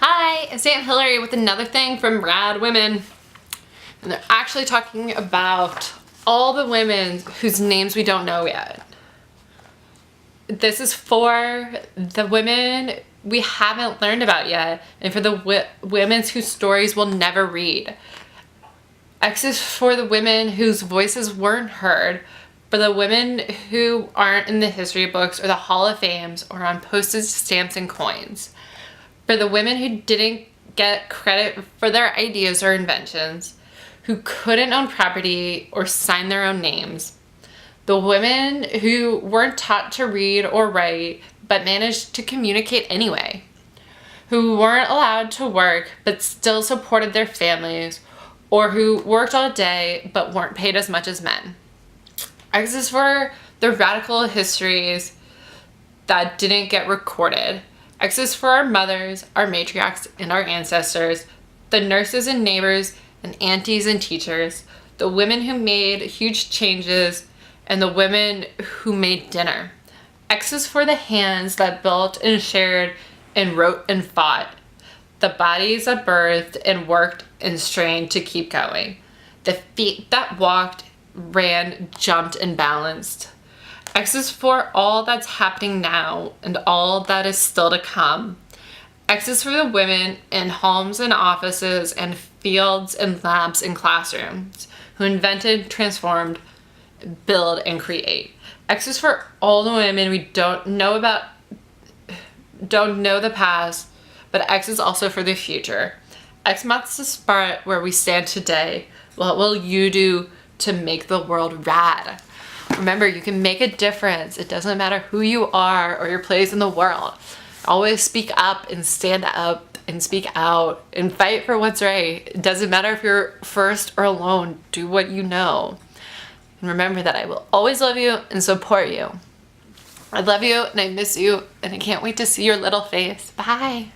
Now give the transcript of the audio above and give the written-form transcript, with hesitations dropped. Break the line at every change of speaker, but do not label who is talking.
Hi, it's Aunt Hillary with another thing from Rad Women. And they're actually talking about all the women whose names we don't know yet. This is for the women we haven't learned about yet, and for the women whose stories we'll never read. X is for the women whose voices weren't heard, for the women who aren't in the history books or the Hall of Fames or on postage stamps and coins. For the women who didn't get credit for their ideas or inventions, who couldn't own property or sign their own names. The women who weren't taught to read or write but managed to communicate anyway. Who weren't allowed to work but still supported their families, or who worked all day but weren't paid as much as men. X is for the radical histories that didn't get recorded. X is for our mothers, our matriarchs, and our ancestors, the nurses and neighbors and aunties and teachers, the women who made huge changes, and the women who made dinner. X is for the hands that built and shared and wrote and fought, the bodies that birthed and worked and strained to keep going, the feet that walked, ran, jumped, and balanced. X is for all that's happening now and all that is still to come. X is for the women in homes and offices and fields and labs and classrooms who invented, transformed, build, and create. X is for all the women we don't know the past, but X is also for the future. X marks the spot where we stand today. What will you do to make the world rad? Remember, you can make a difference. It doesn't matter who you are or your place in the world. Always speak up and stand up and speak out and fight for what's right. It doesn't matter if you're first or alone. Do what you know. And remember that I will always love you and support you. I love you and I miss you and I can't wait to see your little face. Bye.